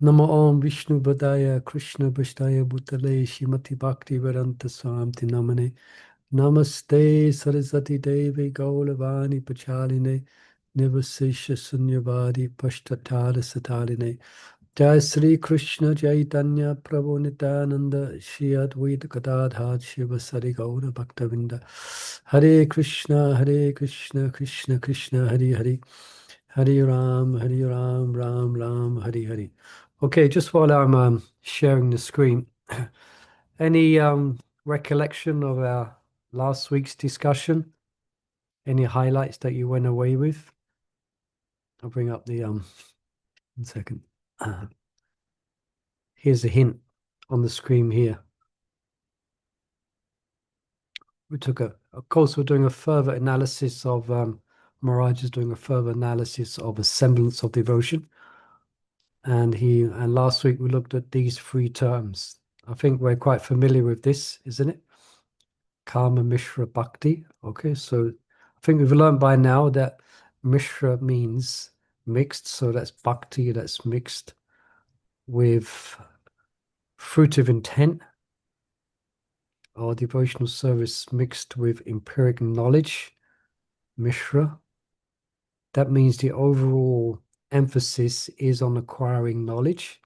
Namo Om Vishnu Badaya Krishna Bhashtaya Bhutale Shrimati Bhakti Vedanta Swamiti Namane Namaste Saraswati Devi Gauravani Pachaline Nivasisha Sunyavadi Pashtatara Sataline Jai Sri Krishna Chaitanya Prabhu Nityananda Shri Advaita Gadadhar Shiva Sari Gaura Bhaktavinda Hare Krishna Krishna Krishna Hare Hare Hare Ram, Ram Ram, Hare Hare. Okay, just while I'm sharing the screen, any recollection of our last week's discussion? Any highlights that you went away with? I'll bring up the 1 second. Here's a hint on the screen here. Of course, we're doing a further analysis of Maharaj is doing a further analysis of a semblance of devotion. And last week we looked at these three terms. I think we're quite familiar with this, isn't it? Karma Mishra Bhakti. Okay, so I think we've learned by now that Mishra means mixed, so that's Bhakti, that's mixed with fruitive intent or devotional service mixed with empiric knowledge, Mishra. That means the overall emphasis is on acquiring knowledge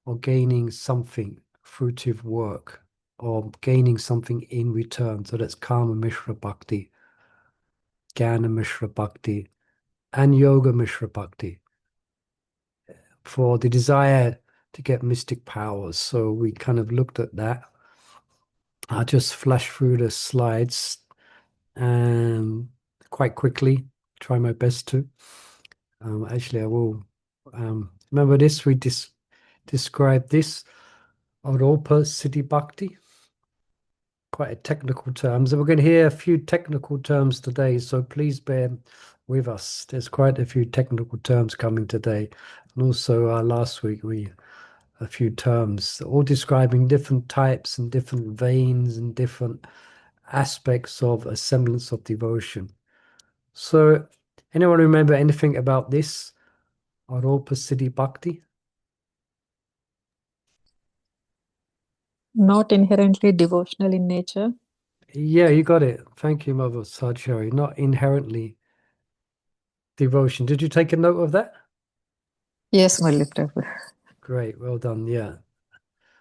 or gaining something, fruitive work, or gaining something in return. So that's Karma Mishra Bhakti, Jnana Mishra Bhakti, and Yoga Mishra Bhakti for the desire to get mystic powers. So we kind of looked at that. I'll just flash through the slides quite quickly, try my best to. Actually, I will. Remember this? We described this Aropa Siddhi Bhakti. Quite a technical terms, and we're going to hear a few technical terms today, so please bear with us. There's quite a few technical terms coming today, and also last week a few terms, all describing different types and different veins and different aspects of a semblance of devotion. So, anyone remember anything about this Aropa Siddhi Bhakti? Not inherently devotional in nature. Yeah, you got it. Thank you, Mother Sajari. Not inherently devotion. Did you take a note of that? Yes, Murli Prabhu. Great, well done. Yeah.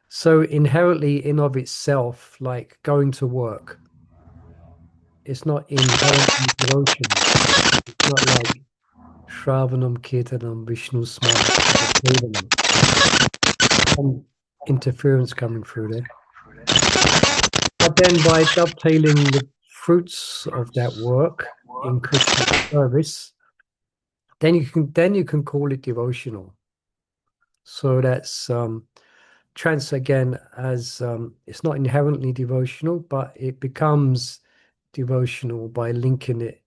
So inherently in of itself, like going to work, it's not inherently devotion. It's not like Shravanam Kirtanam Vishnu Smaranam. Some interference coming through there. But then by dovetailing the fruits of that work in Krishna service, then you can call it devotional. So that's trans again as it's not inherently devotional, but it becomes devotional by linking it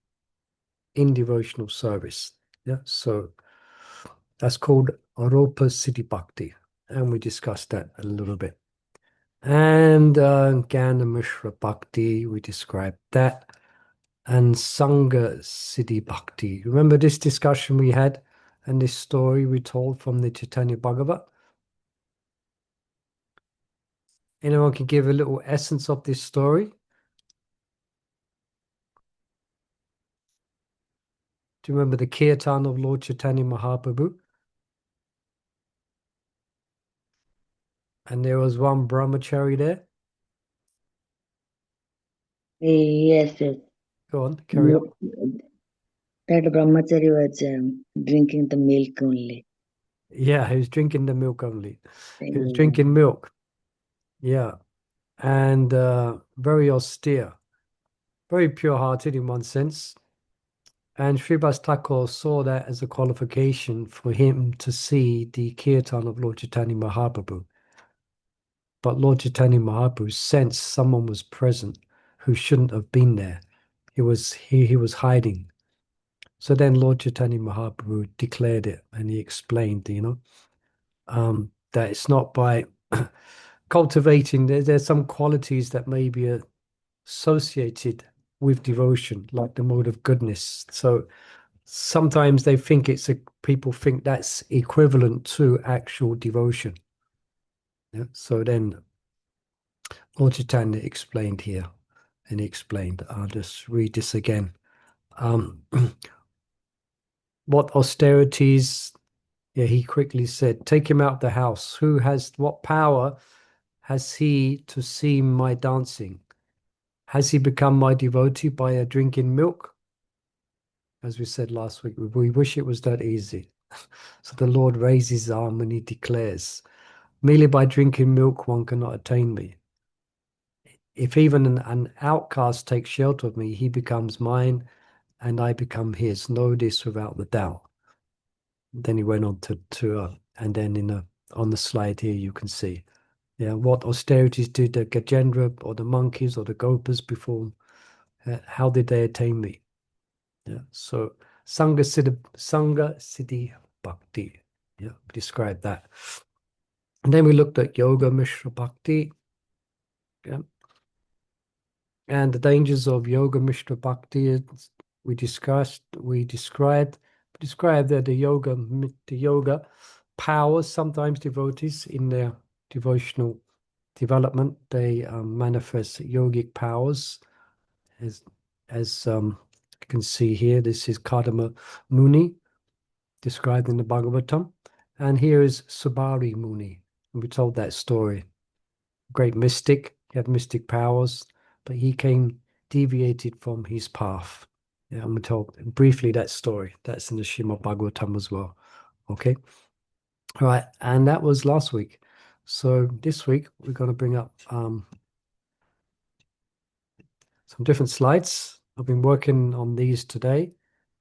in devotional service. Yeah, so that's called Aropa Siddhi Bhakti, and we discussed that a little bit. And Jnana Mishra Bhakti, we described that, and Sangha Siddhi Bhakti. Remember this discussion we had and this story we told from the Chaitanya Bhagavat? Anyone can give a little essence of this story? Do you remember the kirtan of Lord Chaitanya Mahaprabhu? And there was one brahmachari there. Yes, yes. Go on, carry on. That brahmachari was drinking the milk only. Yeah, he was drinking the milk only. He was drinking milk. Yeah. And very austere, very pure-hearted in one sense. And Srivas Thakur saw that as a qualification for him to see the kirtan of Lord Chaitanya Mahaprabhu. But Lord Chaitanya Mahaprabhu sensed someone was present who shouldn't have been there. He was hiding. So then Lord Chaitanya Mahaprabhu declared it, and he explained, that it's not by cultivating, there's some qualities that may be associated with devotion, like the mode of goodness. So sometimes they think people think that's equivalent to actual devotion. Yeah? So then Lord Chaitanya explained here, and he explained, I'll just read this again. What austerities, yeah, he quickly said, take him out of the house. What power has he to see my dancing? Has he become my devotee by drinking milk? As we said last week, we wish it was that easy. So the Lord raises his arm and he declares, merely by drinking milk one cannot attain me. If even an outcast takes shelter of me, he becomes mine and I become his. Know this without the doubt. Then he went on and then on the slide here you can see, yeah, what austerities did the Gajendra or the monkeys or the Gopas perform? How did they attain me? Yeah, so Sangha Siddhi Bhakti. Yeah, describe that. And then we looked at Yoga Mishra Bhakti. Yeah. And the dangers of Yoga Mishra Bhakti we described that the yoga powers sometimes devotees in their devotional development. They manifest yogic powers as you can see here. This is Kadama Muni described in the Bhagavatam, and here is Subari Muni. And we told that story. Great mystic, he had mystic powers, but he came deviated from his path. Yeah, I'm told briefly that story. That's in the Srimad Bhagavatam as well. Okay. All right, and that was last week. So this week we're going to bring up some different slides. I've been working on these today.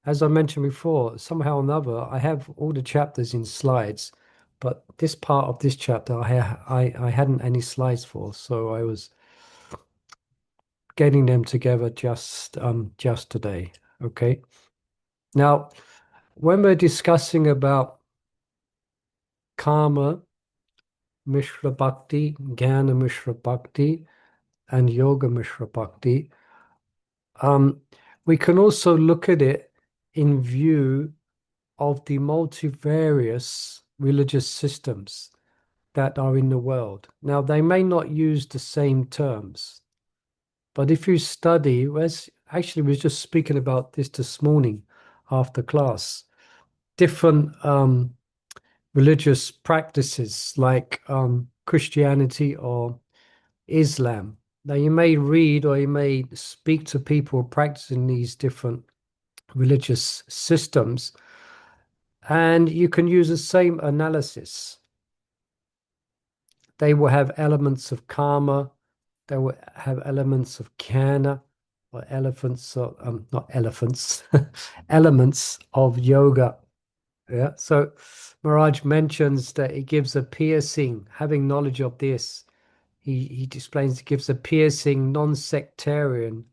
As I mentioned before, somehow or another, I have all the chapters in slides, but this part of this chapter I hadn't any slides for, so I was getting them together just today. Okay. Now, when we're discussing about karma, Mishra Bhakti, Jnana Mishra Bhakti, and Yoga Mishra Bhakti, we can also look at it in view of the multivarious religious systems that are in the world. Now, they may not use the same terms, but if you study, actually, we were just speaking about this morning after class, different religious practices like Christianity or Islam. Now, you may read or you may speak to people practicing these different religious systems, and you can use the same analysis. They will have elements of karma, they will have elements of jnana, or not elephants, elements of yoga. Yeah. So Maharaj mentions that it gives a piercing, having knowledge of this, he explains it gives a piercing, non-sectarian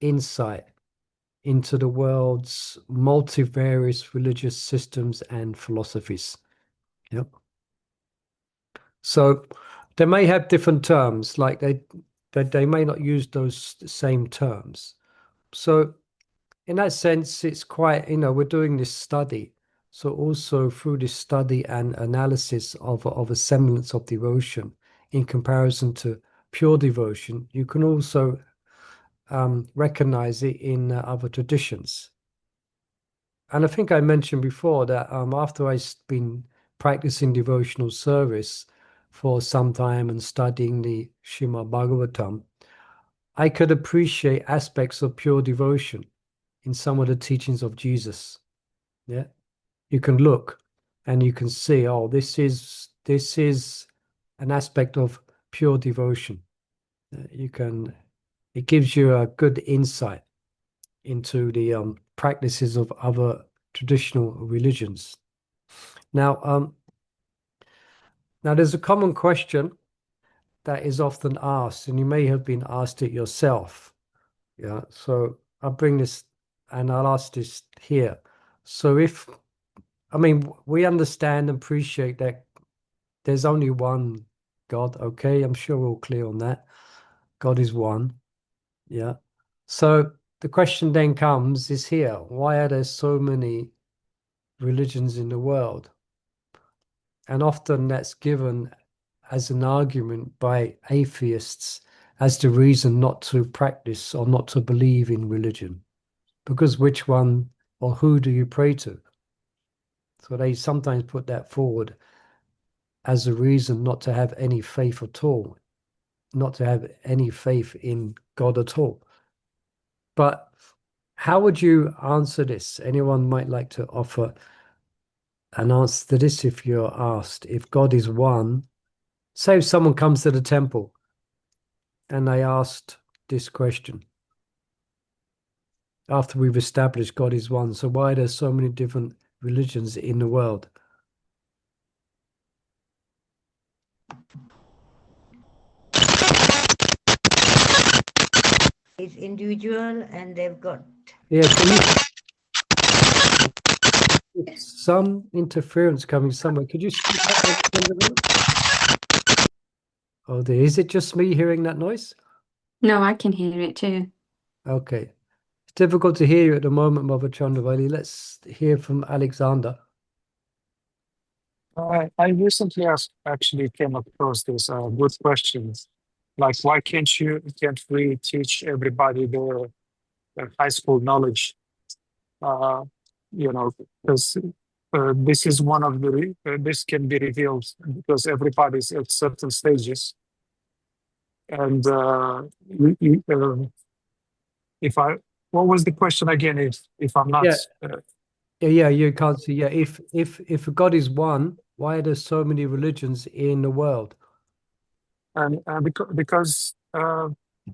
insight into the world's multivarious religious systems and philosophies. Yep. So they may have different terms, like they may not use those same terms. So in that sense, it's quite, we're doing this study. So also through this study and analysis of a semblance of devotion in comparison to pure devotion, you can also recognize it in other traditions. And I think I mentioned before that after I've been practicing devotional service for some time and studying the Srimad Bhagavatam, I could appreciate aspects of pure devotion in some of the teachings of Jesus. Yeah, you can look and you can see, oh, this is an aspect of pure devotion. It gives you a good insight into the practices of other traditional religions. Now, there's a common question that is often asked, and you may have been asked it yourself. Yeah, so I'll bring this and I'll ask this here. So we understand and appreciate that there's only one God, okay? I'm sure we're all clear on that. God is one. Yeah. So the question then comes is here, why are there so many religions in the world? And often that's given as an argument by atheists as the reason not to practice or not to believe in religion. Because which one or who do you pray to? So they sometimes put that forward as a reason not to have any faith at all, not to have any faith in God at all. But how would you answer this? Anyone might like to offer an answer to this if you're asked. If God is one, say if someone comes to the temple and they asked this question after we've established God is one, so why are there so many different religions in the world? It's individual and they've got. Yeah, some interference coming somewhere. Could you speak up a little? Oh, there is it just me hearing that noise? No, I can hear it too. Okay. It's difficult to hear you at the moment, Mother Chandravali. Let's hear from Alexander. I recently actually came across this good question. Like, why can't we teach everybody their high school knowledge? Because this is one of this can be revealed because everybody's at certain stages. And what was the question again? If I'm not, Yeah, you can't see. Yeah, if God is one, why are there so many religions in the world? and because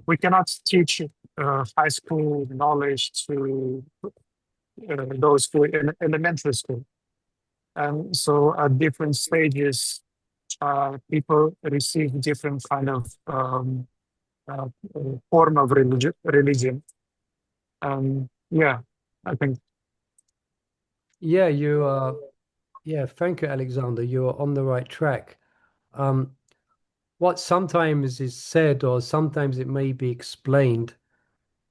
we cannot teach high school knowledge to those who are in elementary school, and so at different stages, people receive different kind of form of religion. Yeah, I think. Yeah, you are. Yeah, thank you, Alexander. You're on the right track. What sometimes is said, or sometimes it may be explained,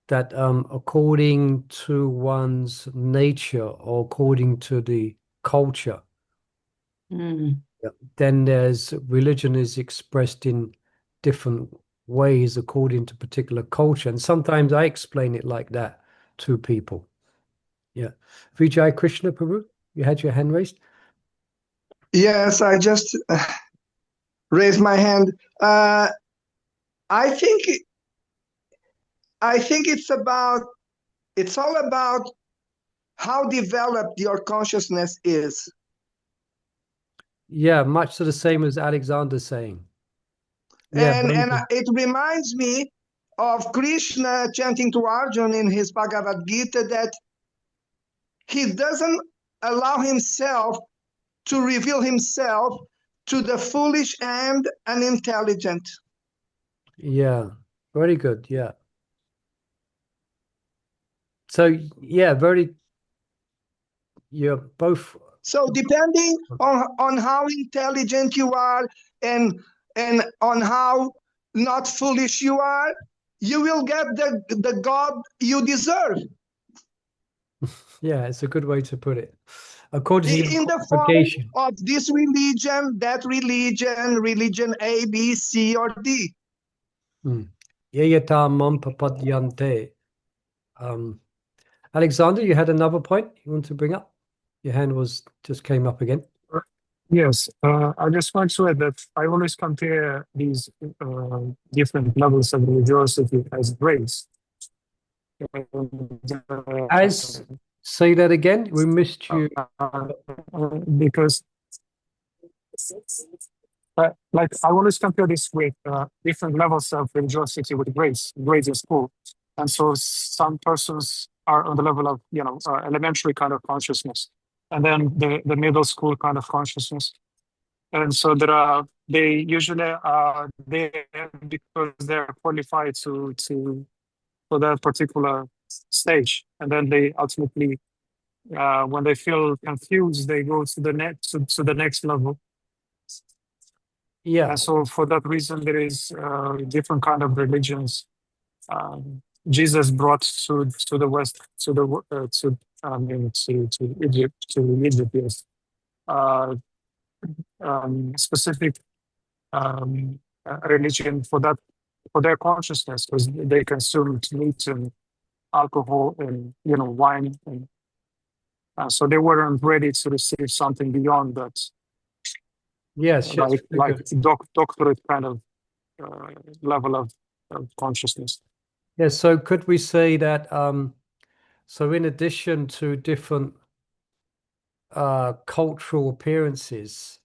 that according to one's nature or according to the culture, then there's religion is expressed in different ways according to particular culture. And sometimes I explain it like that to people. Yeah. Vijay Krishna Prabhu, you had your hand raised? Yes, I just raised my hand. I think it's all about how developed your consciousness is. Yeah, much the same as Alexander's saying. Yeah, and it reminds me of Krishna chanting to Arjuna in his Bhagavad Gita that he doesn't allow himself to reveal himself to the foolish and unintelligent. Yeah, very good. Yeah. So, yeah, you're both. So depending on how intelligent you are and on how not foolish you are, you will get the God you deserve. Yeah, it's a good way to put it. According to in the form of this religion, that religion A, B, C, or D. Alexander, you had another point you want to bring up? Your hand just came up again. Yes, I just want to add that I always compare these different levels of religiosity as grades. Say that again. We missed you. Because like I always compare this with different levels of religiosity with grades in school. And so some persons are on the level of, elementary kind of consciousness, and then the middle school kind of consciousness. And so they usually are there because they're qualified for that particular stage. And then they ultimately, when they feel confused, they go to the next level. Yeah. And so for that reason, there is different kind of religions Jesus brought to the West, to the to I mean to Egypt, yes, uh, specific religion for that, for their consciousness, because they consumed meat and alcohol and wine, and so they weren't ready to receive something beyond that, Yes, yes, very like good. doctorate kind of level of consciousness. Yes, so could we say that so in addition to different cultural appearances,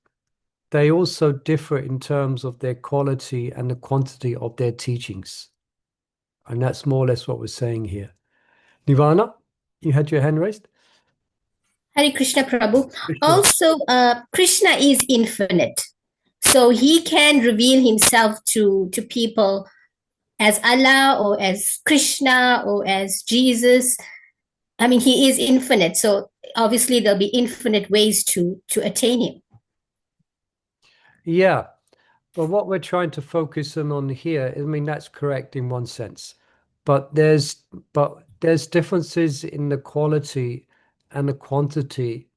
they also differ in terms of their quality and the quantity of their teachings. And that's more or less what we're saying here. Nirvana, you had your hand raised? Hare Krishna Prabhu. Krishna. Also, Krishna is infinite. So he can reveal himself to people as Allah or as Krishna or as Jesus. I mean, he is infinite. So obviously there'll be infinite ways to attain him. Yeah. But what we're trying to focus on here, I mean, that's correct in one sense. But there's differences in the quality and the quantity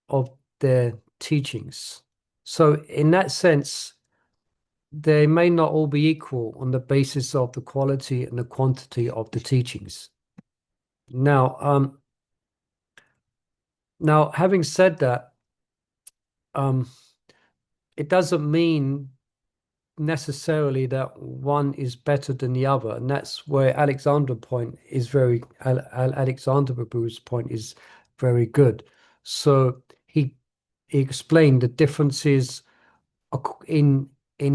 of their teachings. So in that sense, they may not all be equal on the basis of the quality and the quantity of the teachings. Now, having said that, it doesn't mean necessarily that one is better than the other, and that's where Alexander Prabhu's point is very good. So he explained the differences in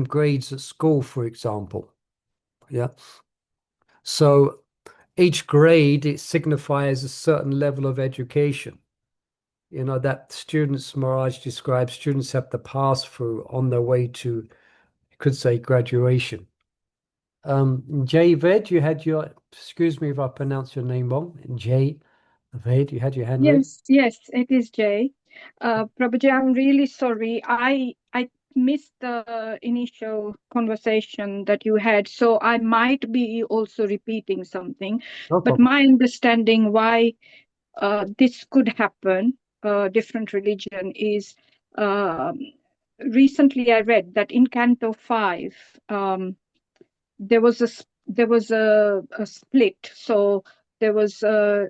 grades at school, for example. Yeah. So each grade, it signifies a certain level of education. That students, Maharaj describes, students have to pass through on their way to, you could say, graduation. Jay Ved, you had your, excuse me if I pronounce your name wrong. Jay Ved, you had your hand raised. Yes, it is Jay. Prabhuji, I'm really sorry. I missed the initial conversation that you had, so I might be also repeating something. No But problem. my understanding why this could happen, different religion, is recently I read that in Canto 5, there was a split. So there was a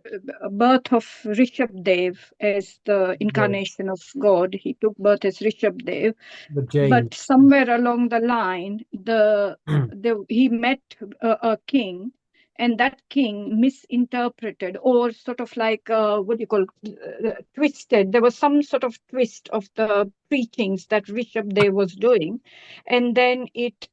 birth of Rishabh Dev as the incarnation of God. He took birth as Rishabh Dev. The Jain. But somewhere along the line, he met a king, and that king misinterpreted, or sort of like what do you call, twisted. There was some sort of twist of the preachings that Rishabh Dev was doing, and then it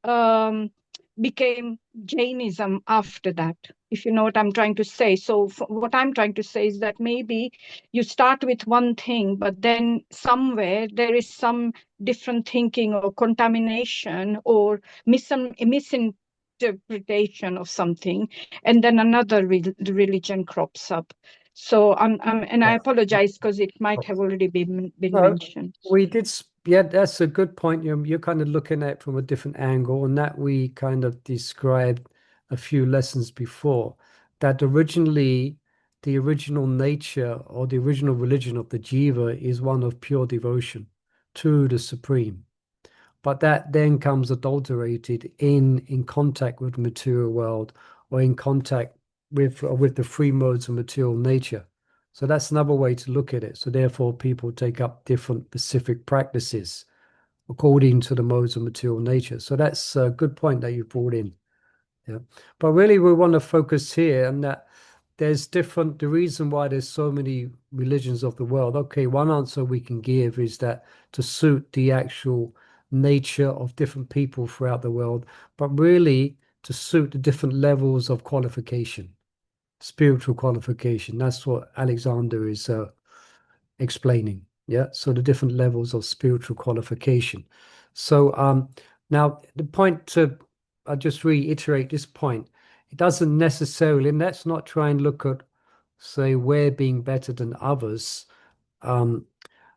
became Jainism after that, if you know what I'm trying to say. So what I'm trying to say is that maybe you start with one thing, but then somewhere there is some different thinking or contamination or misinterpretation of something, and then another religion crops up. So I apologize because it might have already been No, mentioned. we did. Yeah, that's a good point. You're kind of looking at it from a different angle, and that we kind of described a few lessons before. That originally, the original nature or the original religion of the jiva is one of pure devotion to the Supreme. But that then comes adulterated in contact with the material world or in contact with the three modes of material nature. So that's another way to look at it. So therefore, people take up different specific practices according to the modes of material nature. So that's a good point that you brought in. Yeah. But really, we want to focus here on that there's the reason why there's so many religions of the world. Okay, one answer we can give is that to suit the actual nature of different people throughout the world, but really to suit the different levels of qualification. Spiritual qualification. That's what Alexander is explaining. Yeah. So the different levels of spiritual qualification. So now the point I'll just reiterate this point. It doesn't necessarily, and let's not try and look at, say, we're being better than others.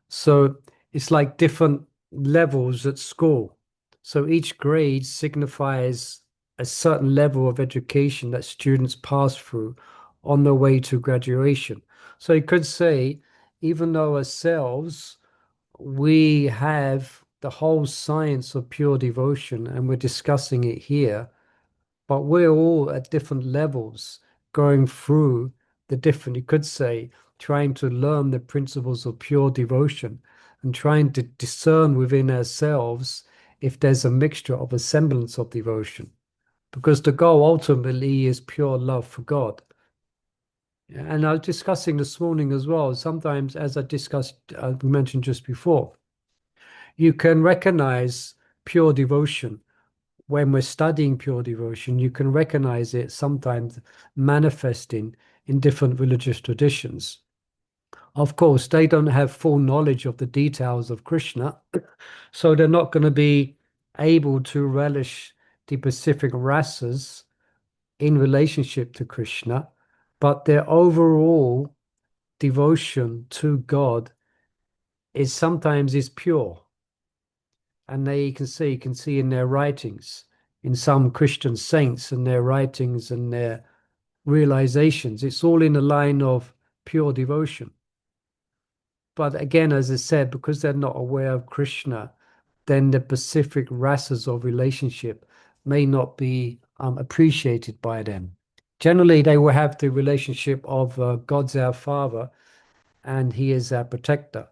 So it's like different levels at school. So each grade signifies a certain level of education that students pass through on their way to graduation. So you could say, even though ourselves, we have the whole science of pure devotion and we're discussing it here, but we're all at different levels going through the different, you could say, trying to learn the principles of pure devotion and trying to discern within ourselves if there's a mixture of a semblance of devotion. Because the goal ultimately is pure love for God. And I was discussing this morning as well. Sometimes, as I discussed, we mentioned just before, you can recognize pure devotion when we're studying pure devotion. You can recognize it sometimes manifesting in different religious traditions. Of course, they don't have full knowledge of the details of Krishna, so they're not going to be able to relish the specific rasas in relationship to Krishna, but their overall devotion to God is sometimes pure. And you can see in their writings, in some Christian saints and their writings and their realizations, it's all in the line of pure devotion. But again, as I said, because they're not aware of Krishna, then the specific rasas of relationship may not be appreciated by them. Generally, they will have the relationship of God's our Father and He is our protector.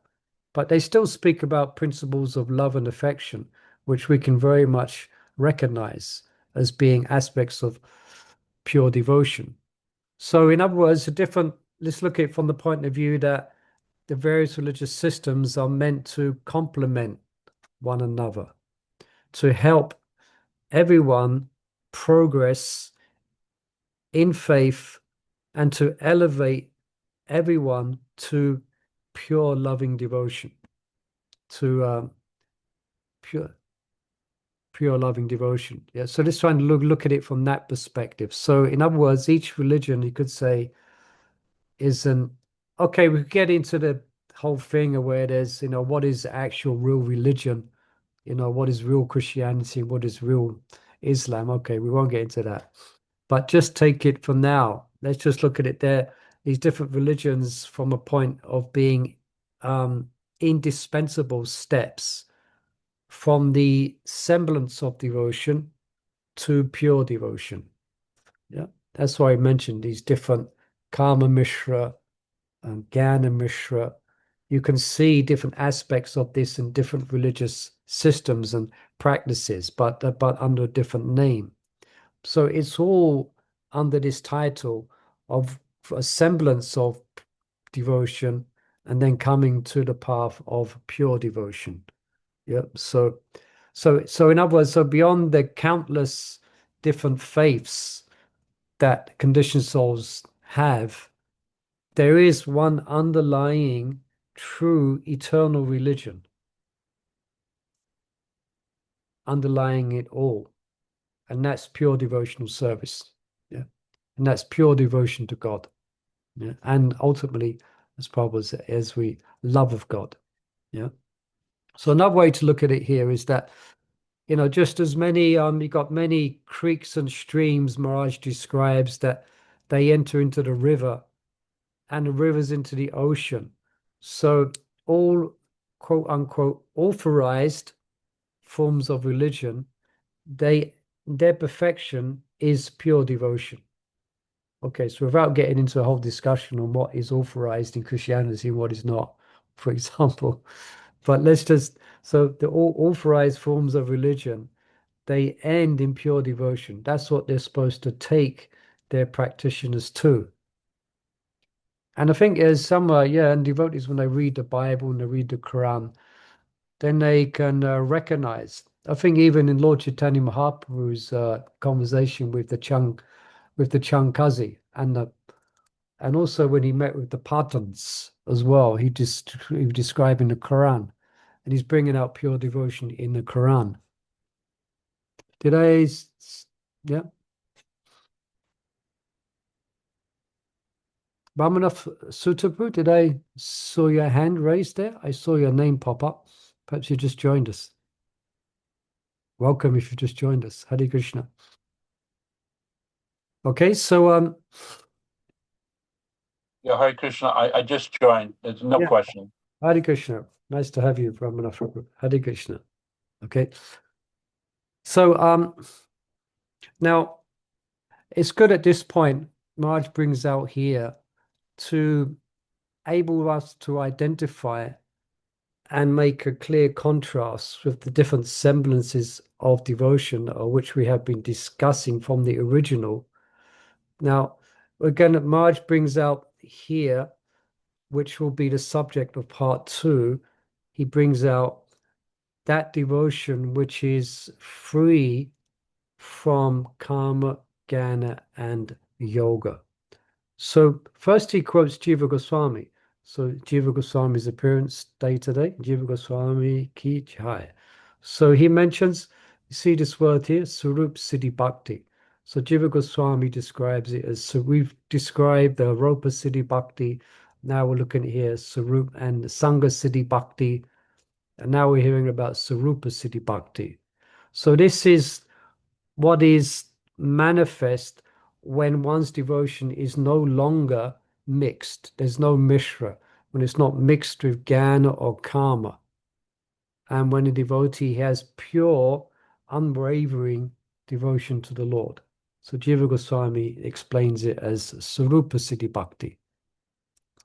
But they still speak about principles of love and affection, which we can very much recognize as being aspects of pure devotion. So, in other words, let's look at it from the point of view that the various religious systems are meant to complement one another, to help everyone progress in faith and to elevate everyone to pure loving devotion, to pure loving devotion. Yeah. So let's try and look at it from that perspective. So in other words, each religion, you could say, is okay, we could get into the whole thing of where there's, what is actual real religion, what is real Christianity, what is real Islam. Okay, we won't get into that. But just take it for now. Let's just look at it there. These different religions from a point of being indispensable steps from the semblance of devotion to pure devotion. Yeah, that's why I mentioned these different Karma Mishra and Jnana Mishra. You can see different aspects of this in different religious systems and practices, but under a different name. So it's all under this title of a semblance of devotion and then coming to the path of pure devotion. Yeah. So in other words, so beyond the countless different faiths that conditioned souls have, there is one underlying true eternal religion underlying it all. And that's pure devotional service. Yeah. And that's pure devotion to God. Yeah. And ultimately, as Prabhupada as we love of God. Yeah. So another way to look at it here is that, just as many, you got many creeks and streams, Maharaj describes that they enter into the river and the rivers into the ocean. So all quote unquote authorized forms of religion, their perfection is pure devotion. Okay, so without getting into a whole discussion on what is authorized in Christianity and what is not, for example, but so the all authorized forms of religion, they end in pure devotion. That's what they're supposed to take their practitioners to. And I think there's some, and devotees, when they read the Bible and they read the Quran, then they can recognize. I think even in Lord Chaitanya Mahaprabhu's conversation with the Chankazi and also when he met with the Patans as well, he was describing the Quran, and he's bringing out pure devotion in the Quran. Yeah. Ramanath Sutapu, did I saw your hand raised there? I saw your name pop up. Perhaps you just joined us. Welcome if you just joined us. Hare Krishna. Okay, so Yeah, Hare Krishna. I just joined. There's no Yeah. question. Hare Krishna. Nice to have you, Ramana Prabhu. Hare Krishna. Okay. So now it's good at this point, Marge brings out here to able us to identify and make a clear contrast with the different semblances of devotion, which we have been discussing from the original. Now, again, Marge brings out here, which will be the subject of part 2, he brings out that devotion which is free from karma, jnana, and yoga. So first he quotes Jiva Goswami. So Jiva Goswami's appearance day to day, Jiva Goswami ki jai. So he mentions, you see this word here, Sarup Siddhi Bhakti. So Jiva Goswami describes it as, so we've described the Rupa Siddhi Bhakti. Now we're looking at here, Sarup and Sangha Siddhi Bhakti. And now we're hearing about Sarupa Siddhi Bhakti. So this is what is manifest when one's devotion is no longer mixed. There's no mishra, when it's not mixed with jnana or karma. And when a devotee has pure, unwavering devotion to the Lord. So Jiva Goswami explains it as Sarupa Siddhi Bhakti.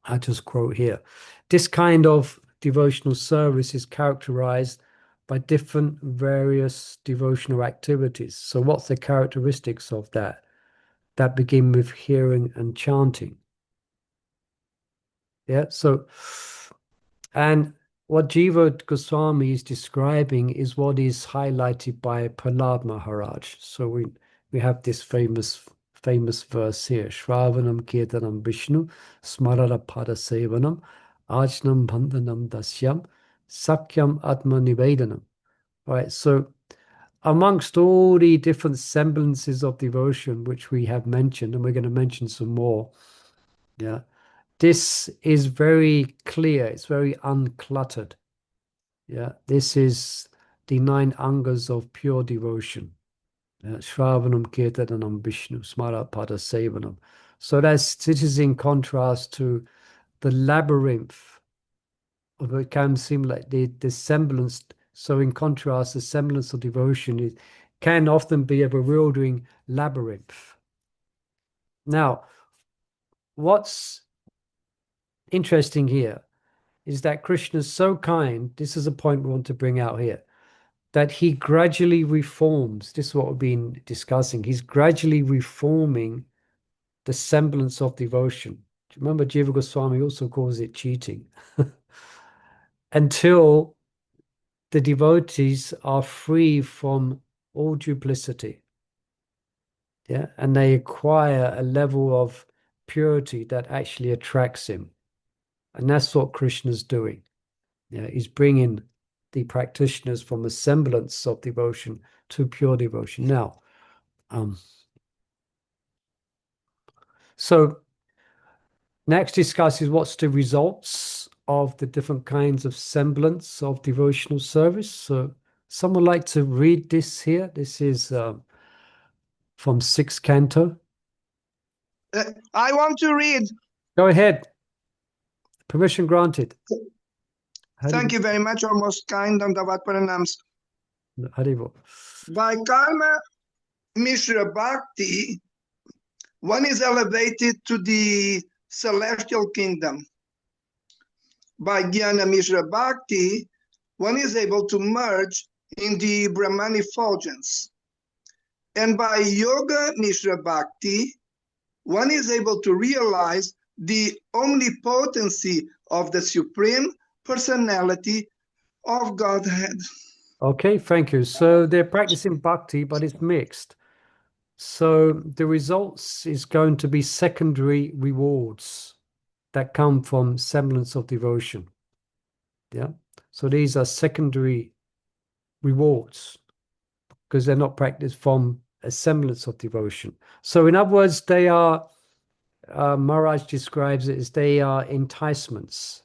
I just quote here. This kind of devotional service is characterized by different various devotional activities. So what's the characteristics of that? That begin with hearing and chanting. Yeah, so, and what Jiva Goswami is describing is what is highlighted by Prahlad Maharaj. So we have this famous verse here. Shravanam Kirtanam Vishnu Smarara Pada Sevanam Ajnam Bandhanam Dasyam Sakyam Atma Nivedanam. Right, so amongst all the different semblances of devotion which we have mentioned, and we're going to mention some more, yeah, this is very clear, it's very uncluttered. Yeah, this is the 9 angas of pure devotion. Shravanam Kirtanam Vishnu Smara Pada Sevanam. So this is in contrast to the labyrinth, although it can seem like the semblance. So in contrast, the semblance of devotion can often be a bewildering labyrinth. Now, what's interesting here is that Krishna is so kind, this is a point we want to bring out here, that he gradually reforms, this is what we've been discussing, he's gradually reforming the semblance of devotion. Do you remember Jiva Goswami also calls it cheating? Until the devotees are free from all duplicity. Yeah, and they acquire a level of purity that actually attracts him. And that's what Krishna's doing. Yeah, he's bringing the practitioners from a semblance of devotion to pure devotion. Now, so next discusses what's the results of the different kinds of semblance of devotional service. So someone like to read this here? This is from 6th canto. I want to read. Go ahead. Permission granted. Thank you very much, our most kind Dandavat Pranams. Haribo. By karma Mishra Bhakti, one is elevated to the celestial kingdom. By Jnana Mishra Bhakti, one is able to merge in the Brahman effulgence. And by Yoga Mishra Bhakti, one is able to realize the omnipotency of the Supreme Personality of Godhead. Okay, thank you. So they're practicing bhakti, but it's mixed. So the results is going to be secondary rewards that come from semblance of devotion. Yeah. So these are secondary rewards because they're not practiced from a semblance of devotion. So in other words, they are, Maharaj describes it as they are enticements.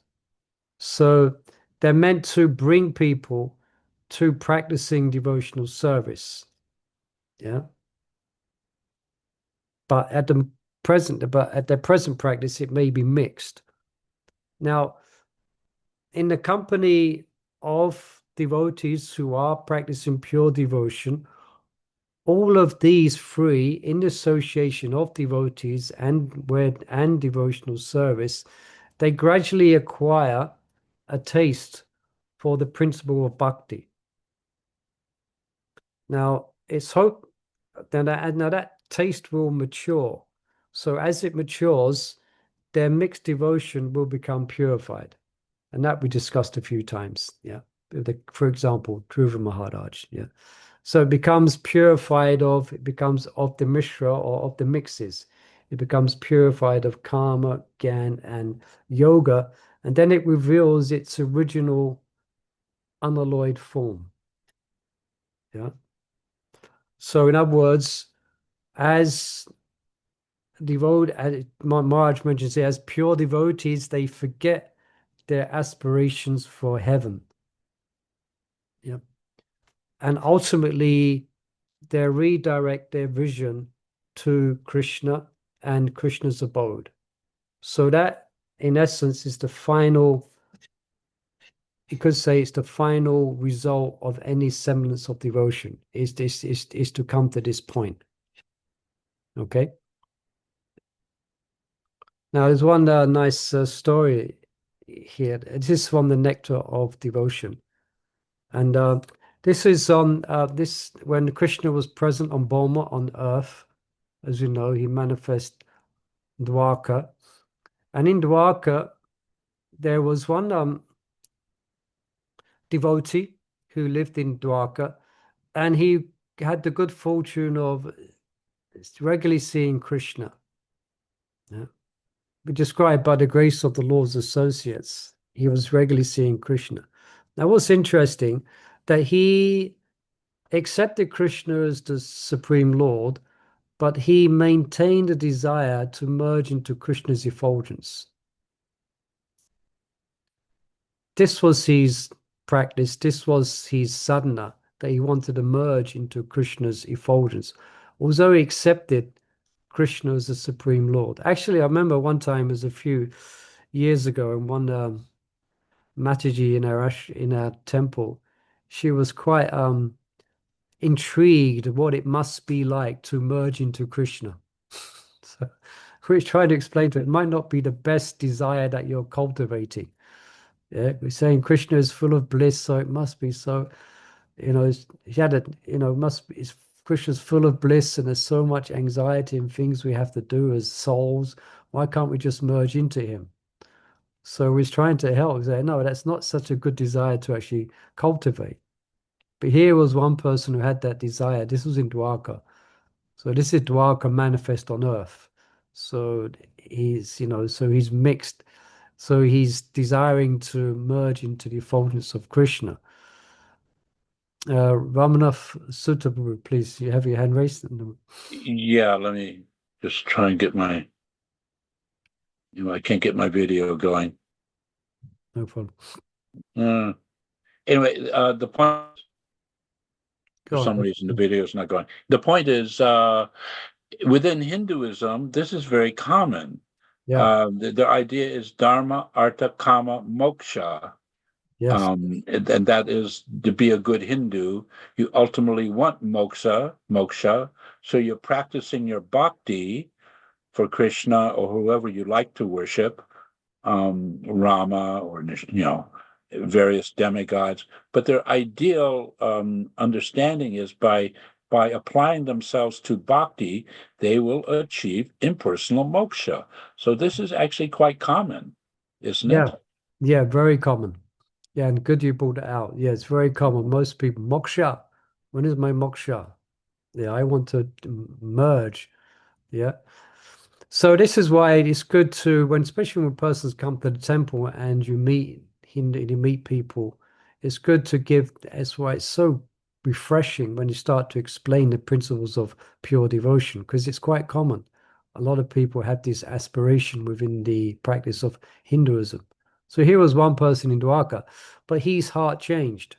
So they're meant to bring people to practicing devotional service. Yeah. but at the present practice, it may be mixed. Now, in the company of devotees who are practicing pure devotion, all of these three, in the association of devotees and devotional service, they gradually acquire a taste for the principle of bhakti. Now, it's hoped that taste will mature. So as it matures, their mixed devotion will become purified. And that we discussed a few times. Yeah. For example, Dhruva Maharaj. Yeah. So it becomes purified it becomes of the Mishra or of the mixes. It becomes purified of karma, gyan, and yoga. And then it reveals its original unalloyed form. Yeah. So in other words, as Maharaj mentions it, as pure devotees, they forget their aspirations for heaven. Yeah. And ultimately, they redirect their vision to Krishna and Krishna's abode. So that, in essence, is the final, you could say it's the final result of any semblance of devotion, is to come to this point. Okay? Now, there's one nice story here. This is from the Nectar of Devotion. And this is on when Krishna was present on Boma, on earth. As you know, he manifested Dwarka. And in Dwarka, there was one devotee who lived in Dwarka, and he had the good fortune of regularly seeing Krishna. Yeah. Described by the grace of the Lord's associates, he was regularly seeing Krishna. Now, what's interesting, that he accepted Krishna as the Supreme Lord, but he maintained a desire to merge into Krishna's effulgence. This was his practice, this was his sadhana, that he wanted to merge into Krishna's effulgence. Although he accepted Krishna as the Supreme Lord. Actually, I remember one time, it was a few years ago, and one Mataji in our temple, she was quite intrigued what it must be like to merge into Krishna. So we're trying to explain to her, it might not be the best desire that you're cultivating. Yeah, we're saying Krishna is full of bliss, so it must be so. She had must be. Krishna's full of bliss, and there's so much anxiety and things we have to do as souls. Why can't we just merge into him? So we're trying to help. Say, no, that's not such a good desire to actually cultivate. But here was one person who had that desire. This was in Dwarka. So this is Dwarka manifest on earth. So he's mixed. So he's desiring to merge into the effulgence of Krishna. Ramanath Suddha, please, you have your hand raised. Yeah, let me just try and get my, I can't get my video going. No problem. Anyway, the point, for some reason, the video is not going. The point is, within Hinduism, this is very common. Yeah. The idea is dharma, artha, kama, moksha. Yes. And that is, to be a good Hindu, you ultimately want moksha. So you're practicing your bhakti for Krishna or whoever you like to worship, Rama or various demigods. But their ideal understanding is by applying themselves to bhakti, they will achieve impersonal moksha. So this is actually quite common, isn't it? Yeah, very common. Yeah, and good you brought it out. Yeah, it's very common. Most people, moksha. When is my moksha? Yeah, I want to merge. Yeah. So this is why it's good to, especially when persons come to the temple and you meet people, it's good to give. That's why it's so refreshing when you start to explain the principles of pure devotion, because it's quite common. A lot of people have this aspiration within the practice of Hinduism. So here was one person in Dwarka, but his heart changed.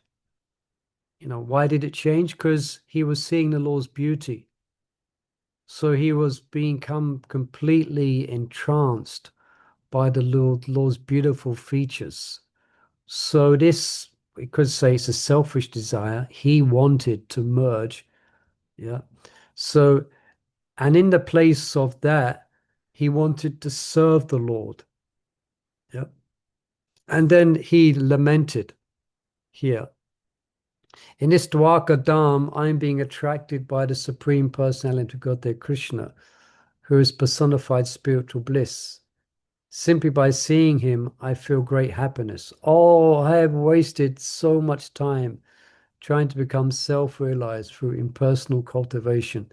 Why did it change? Because he was seeing the Lord's beauty. So he was become completely entranced by the Lord's beautiful features. So this, we could say it's a selfish desire. He wanted to merge. Yeah. So, and in the place of that, he wanted to serve the Lord. Yeah. And then he lamented here. In this Dwaka Dham, I'm being attracted by the Supreme Personality of Godhead Krishna, who is personified spiritual bliss. Simply by seeing him, I feel great happiness. Oh, I have wasted so much time trying to become self-realized through impersonal cultivation.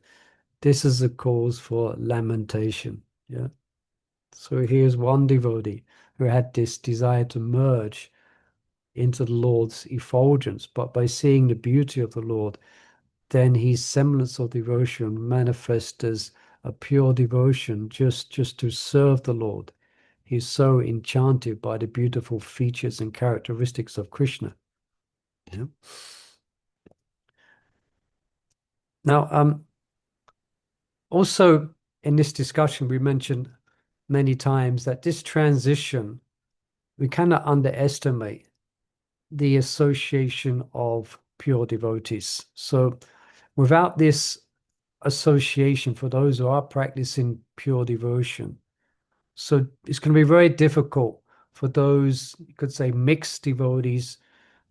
This is a cause for lamentation. Yeah. So here's one devotee who had this desire to merge into the Lord's effulgence, but by seeing the beauty of the Lord, then his semblance of devotion manifests as a pure devotion just to serve the Lord. He's so enchanted by the beautiful features and characteristics of Krishna. Yeah. Now, also in this discussion, we mentioned many times that this transition, we cannot underestimate the association of pure devotees. So without this association for those who are practicing pure devotion, so it's going to be very difficult for those, you could say, mixed devotees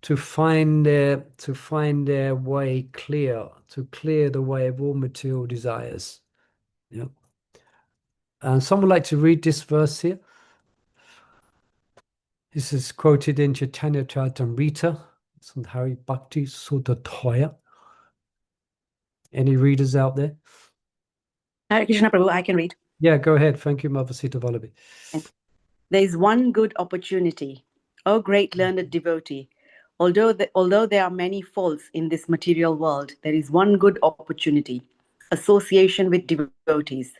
to find their way clear, to clear the way of all material desires. Yeah. And someone would like to read this verse here. This is quoted in Chaitanya Charitamrita. It's on Hari Bhakti Suddha. Any readers out there? Hare Krishna Prabhu, I can read. Yeah, go ahead. Thank you, Mother Sita Vallabhi. There is one good opportunity, O great learned devotee. Although there are many faults in this material world, there is one good opportunity, association with devotees.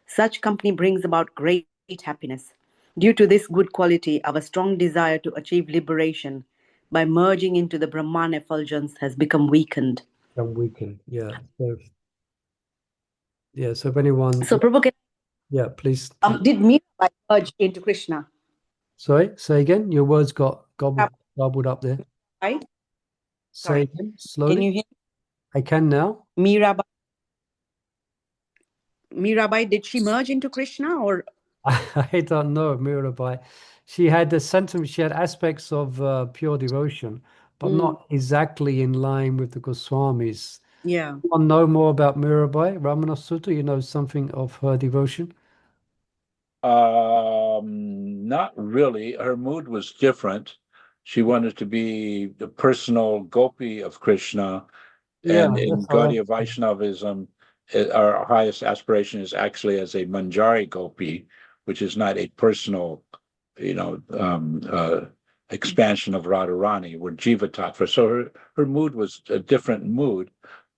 Such company brings about great happiness. Due to this good quality, our strong desire to achieve liberation by merging into the Brahman effulgence has become weakened. Yeah. So if anyone... So Prabhu, yeah, please. Did Mirabai merge into Krishna? Sorry, say again. Your words got gobbled up there. Right? Say again, slowly. Can you hear? I can now. Mirabai, did she merge into Krishna or? I don't know, Mirabai. She had the sentiment, she had aspects of pure devotion, but not exactly in line with the Goswamis. Yeah. You want to know more about Mirabai, Ramana Sutta? You know something of her devotion? Not really. Her mood was different. She wanted to be the personal gopi of Krishna. And in Gaudiya Vaishnavism, our highest aspiration is actually as a Manjari gopi, which is not a personal, expansion of Radharani. We're Jiva Tattva. So her mood was a different mood,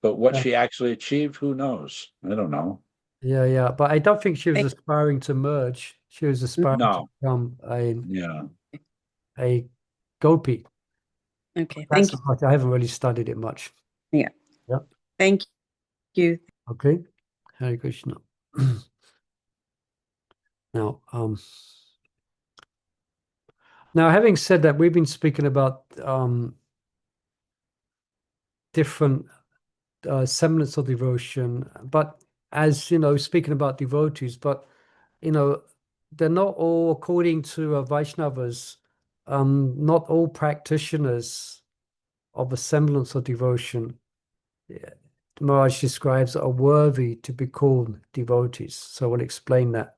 but what she actually achieved, who knows? I don't know. Yeah. But I don't think she was aspiring to merge. She was aspiring to become a gopi. Okay, thank you. I haven't really studied it much. Yeah. Yeah. Thank you. Okay. Hare Krishna. Now, having said that, we've been speaking about different semblance of devotion, but as you know, speaking about devotees, but they're not all, according to Vaishnavas, not all practitioners of a semblance of devotion, Maharaj describes, are worthy to be called devotees. So we'll explain that.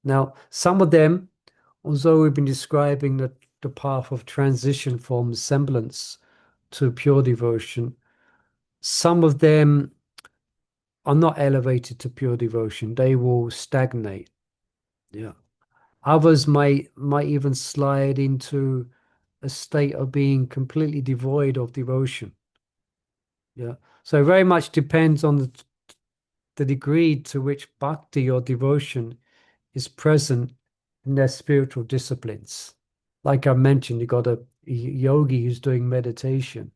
Now some of them, although we've been describing the path of transition from semblance to pure devotion, some of them are not elevated to pure devotion. They will stagnate. Yeah. Others might even slide into a state of being completely devoid of devotion. Yeah. So it very much depends on the degree to which bhakti or devotion is present in their spiritual disciplines. Like I mentioned, you got a yogi who's doing meditation.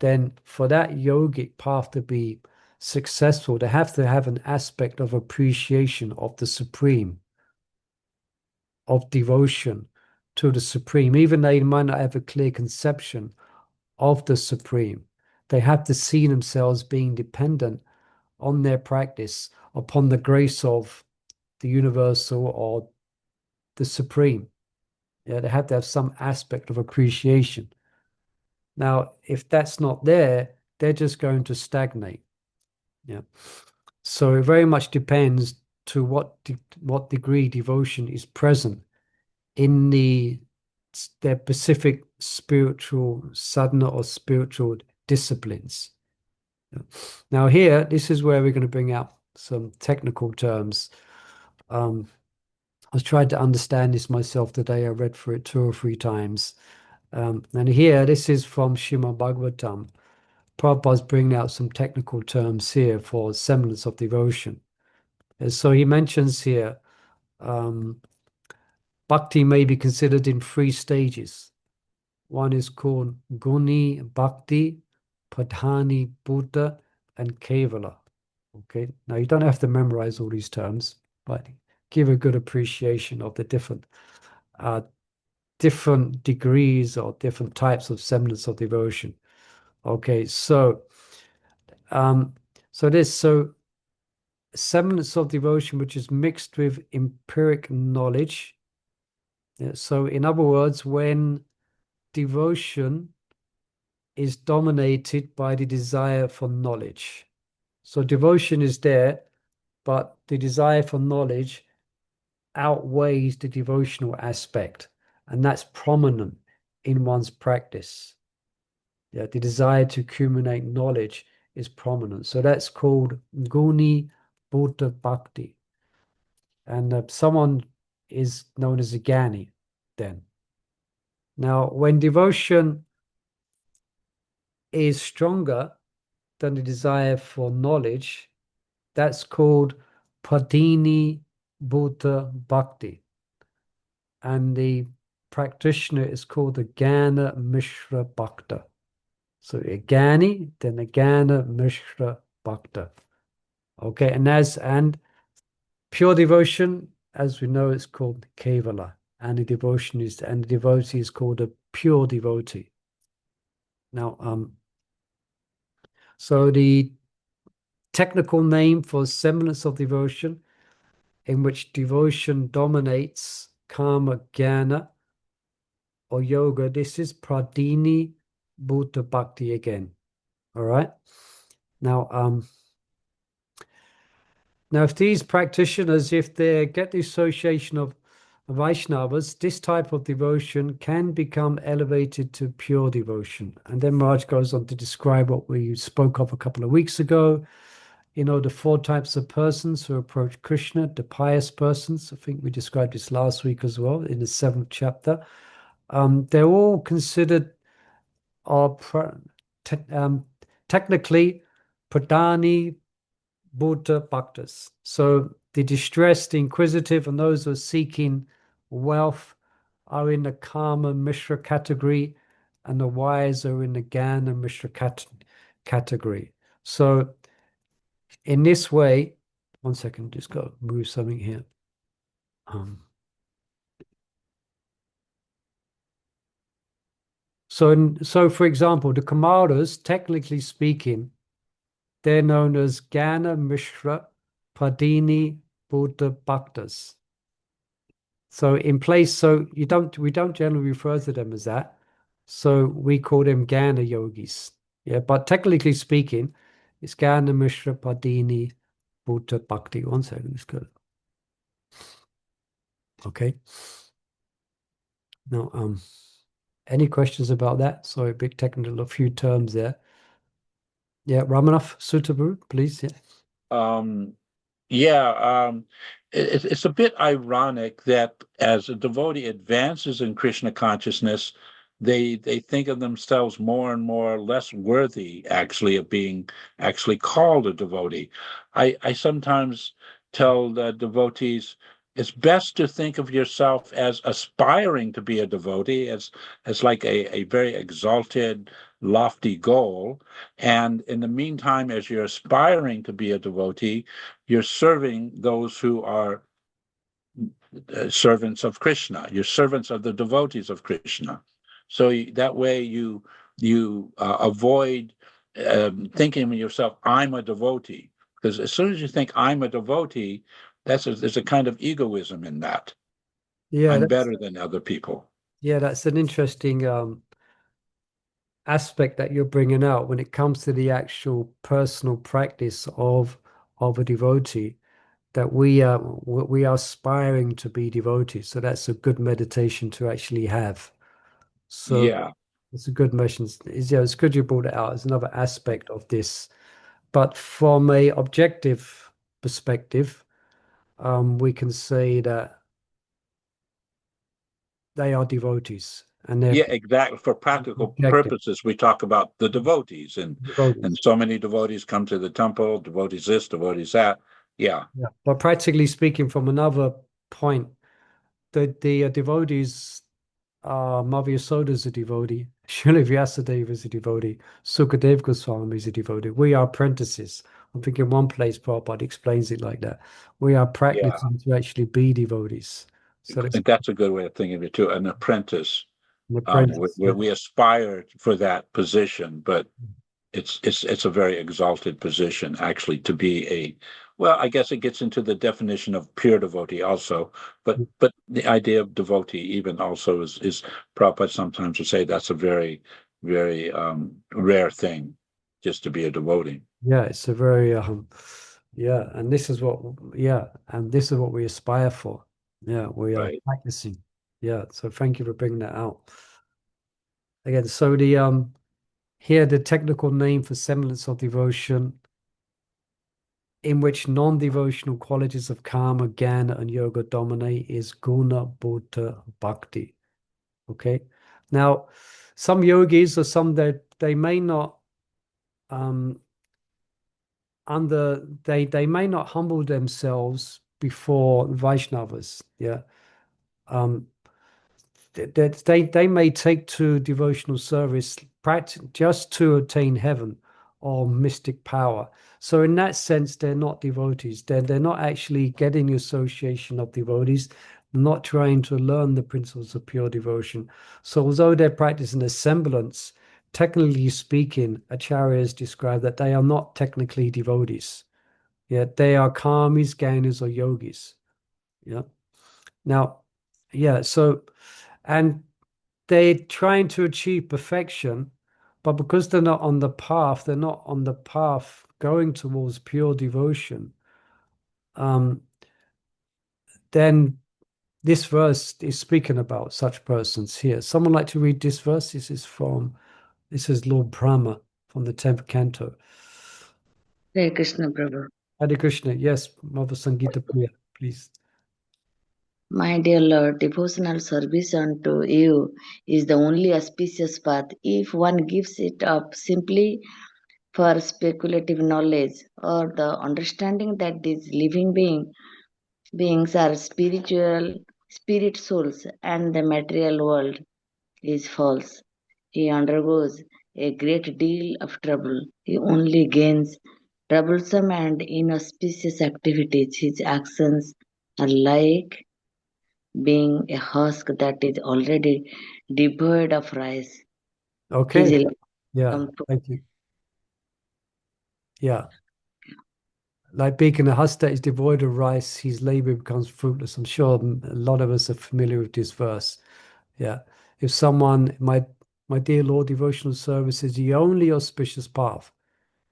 Then for that yogic path to be successful, they have to have an aspect of appreciation of the Supreme, of devotion to the Supreme. Even though they might not have a clear conception of the Supreme, they have to see themselves being dependent on their practice upon the grace of the universal or the Supreme. Yeah, they have to have some aspect of appreciation. Now, if that's not there, they're just going to stagnate. Yeah. So it very much depends to what degree devotion is present in their specific spiritual sadhana or spiritual disciplines. Now here, this is where we're going to bring out some technical terms. I was trying to understand this myself today. I read through it 2 or 3 times. And here, this is from Srimad Bhagavatam. Prabhupada's bringing out some technical terms here for semblance of devotion. And so he mentions here, Bhakti may be considered in 3 stages. One is called Guni Bhakti, Pradhani Buddha, and Kevala. Okay, now you don't have to memorize all these terms, but give a good appreciation of the different degrees or different types of semblance of devotion. Okay, so semblance of devotion which is mixed with empiric knowledge. Yeah, so in other words, when devotion is dominated by the desire for knowledge. So devotion is there, but the desire for knowledge outweighs the devotional aspect, and that's prominent in one's practice. Yeah, the desire to accumulate knowledge is prominent. So that's called Guni Buddha Bhakti. And someone is known as a Jnani then. Now, when devotion is stronger than the desire for knowledge, that's called Pradini Buddha Bhakti. And the practitioner is called the Jnana Mishra Bhakta. So a Jnani, then a Jnana Mishra Bhakta. Okay, and pure devotion, as we know, is called Kevala. And the devotee is called a pure devotee. Now, so the technical name for semblance of devotion, in which devotion dominates karma, jnana, or yoga, this is Pradini Buddha Bhakti again. All right. Now, if these practitioners, if they get the association of Vaishnavas, this type of devotion can become elevated to pure devotion. And then Maharaj goes on to describe what we spoke of a couple of weeks ago. You know, the 4 types of persons who approach Krishna, the pious persons. I think we described this last week as well in the 7th chapter. They're all considered technically Pradhani Buddha Bhaktas. So the distressed, the inquisitive, and those who are seeking wealth are in the Karma Mishra category, and the wise are in the Jnana Mishra category. So in this way, one second, just go move something here. So for example, the Kumaras, technically speaking, they're known as Jnana Mishra Pradini Buddha Bhaktas. So we don't generally refer to them as that. So we call them Jnana yogis. Yeah, but technically speaking, it's Jnana Mishra Pradini Buddha Bhakti. One second, let's go. Okay. Now, any questions about that? Sorry, a bit technical, a few terms there. Yeah, Ramanath Sutabu, please. Yeah. It's a bit ironic that as a devotee advances in Krishna consciousness, they think of themselves more and more less worthy, actually, of being actually called a devotee. I sometimes tell the devotees, it's best to think of yourself as aspiring to be a devotee, as like a very exalted, lofty goal. And in the meantime, as you're aspiring to be a devotee, you're serving those who are servants of Krishna. You're servants of the devotees of Krishna. So that way you avoid thinking of yourself, I'm a devotee. Because as soon as you think I'm a devotee, there's a kind of egoism in that. Yeah, I'm better than other people. Yeah, that's an interesting aspect that you're bringing out when it comes to the actual personal practice of a devotee. That we are aspiring to be devotees, so that's a good meditation to actually have. So Yeah, it's a good mission. It's good you brought it out as another aspect of this. But from a objective perspective, we can say that they are devotees, and they're exactly. For practical objective purposes, we talk about the devotees, and devotees. so many devotees come to the temple, devotees this, devotees that. Yeah, Yeah. But practically speaking, from another point, the devotees, Mother Yasoda is a devotee, Srila Vyasadeva is a devotee, Sukadev Goswami is a devotee. We are apprentices. I think in one place Prabhupada explains it like that. We are yeah. practicing to actually be devotees. So That's a good way of thinking of it too. An apprentice. an apprentice. We aspire for that position, but it's a very exalted position actually to be a. Well, I guess it gets into the definition of pure devotee also, but the idea of devotee even also is Prabhupada sometimes would say that's a very very rare thing, just to be a devotee. Yeah, it's a very yeah, and this is what we aspire for. Yeah, we are Right. practicing. Yeah, so thank you for bringing that out. Again, so here the technical name for semblance of devotion in which non-devotional qualities of karma, jnana, and yoga dominate is guna bhuta bhakti. Okay. Now, some yogis or some that they may not they may not humble themselves before Vaishnavas. Yeah. They may take to devotional service just to attain heaven or mystic power. So in that sense, they're not devotees. They're not actually getting the association of devotees, not trying to learn the principles of pure devotion. So although they're practicing a semblance, technically speaking, acharyas describe that they are not technically devotees. Yeah, they are karmis, jnanis, or yogis. Yeah. Now, yeah, so and they're trying to achieve perfection, but because they're not on the path going towards pure devotion, then this verse is speaking about such persons here. Someone like to read this verse? This is Lord Brahma from the 10th canto. Hare Krishna Prabhu. Hare Krishna, yes, Mother Sangeeta Priya, please. My dear Lord, devotional service unto you is the only auspicious path. If one gives it up simply for speculative knowledge or the understanding that these living beings are spirit souls and the material world is false, he undergoes a great deal of trouble. He only gains troublesome and inauspicious activities. His actions are like being a husk that is already devoid of rice. Okay. Yeah, thank you. Yeah. Like being a husk that is devoid of rice, his labor becomes fruitless. I'm sure a lot of us are familiar with this verse. Yeah. If someone, my dear Lord, devotional service is the only auspicious path.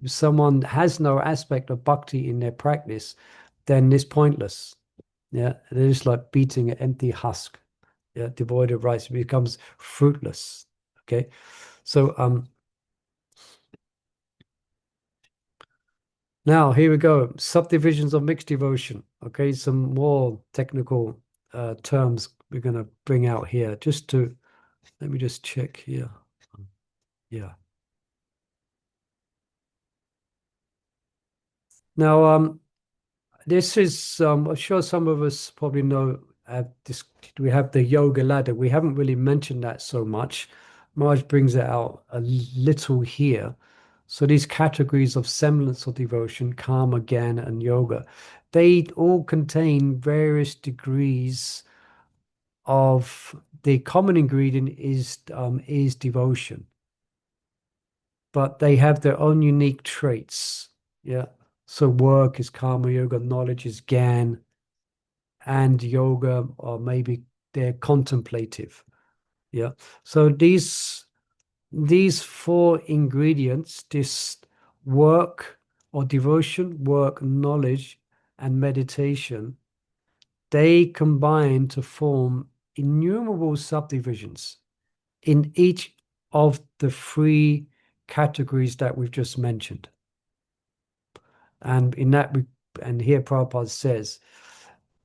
If someone has no aspect of bhakti in their practice, then it's pointless. Yeah. It is like beating an empty husk. Yeah. Devoid of rice, it becomes fruitless. Okay. So now, here we go. Subdivisions of mixed devotion. Okay, some more technical terms we're going to bring out here. Let me just check here. Yeah. Now, this is, I'm sure some of us probably know, we have the yoga ladder. We haven't really mentioned that so much. Maharaj brings it out a little here. So these categories of semblance of devotion, karma, jnana, and yoga, they all contain various degrees of, the common ingredient is devotion, but they have their own unique traits. Yeah. So work is karma yoga, knowledge is jnana, and yoga, or maybe they're contemplative. Yeah. So these four ingredients, this work or devotion, work, knowledge, and meditation, they combine to form innumerable subdivisions in each of the three categories that we've just mentioned. And in that, and here Prabhupada says,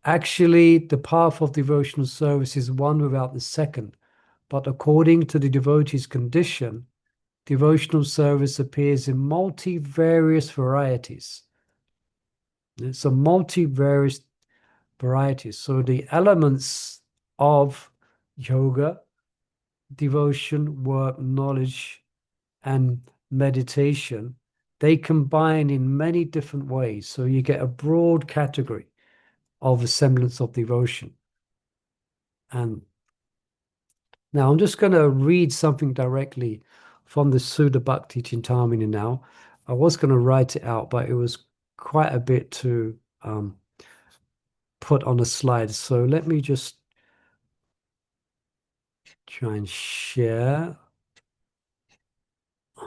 actually, the path of devotional service is one without the second, but according to the devotee's condition, devotional service appears in multivarious varieties. So multivarious varieties. So the elements of yoga, devotion, work, knowledge, and meditation, they combine in many different ways. So you get a broad category of a semblance of devotion. And now I'm just going to read something directly from the Suddha Bhakti Cintamani now. I was going to write it out, but it was quite a bit to put on a slide. So let me just try and share. So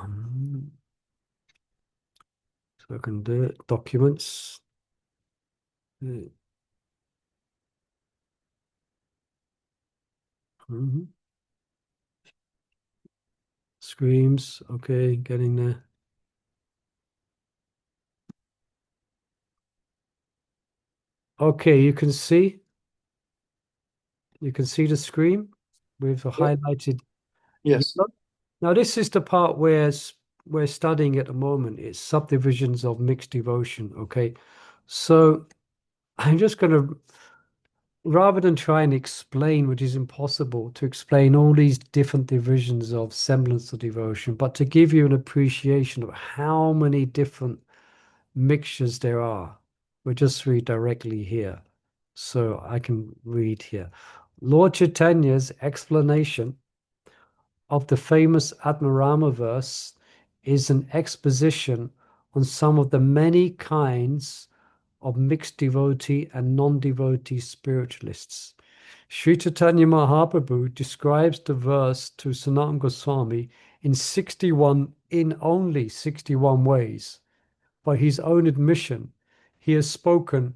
I can do it. Documents. Screams. Okay, getting there. Okay, you can see the screen with a highlighted Yes. yellow. Now this is the part where we're studying at the moment. It's subdivisions of mixed devotion. Okay, so I'm just going to, rather than try and explain, which is impossible to explain all these different divisions of semblance of devotion, but to give you an appreciation of how many different mixtures there are, we'll just read directly here. So I can read here. Lord Chaitanya's explanation of the famous Atmarama verse is an exposition on some of the many kinds of mixed devotee and non-devotee spiritualists. Sri Chaitanya Mahaprabhu describes the verse to Sanatana Goswami in only 61 ways. By his own admission, he has spoken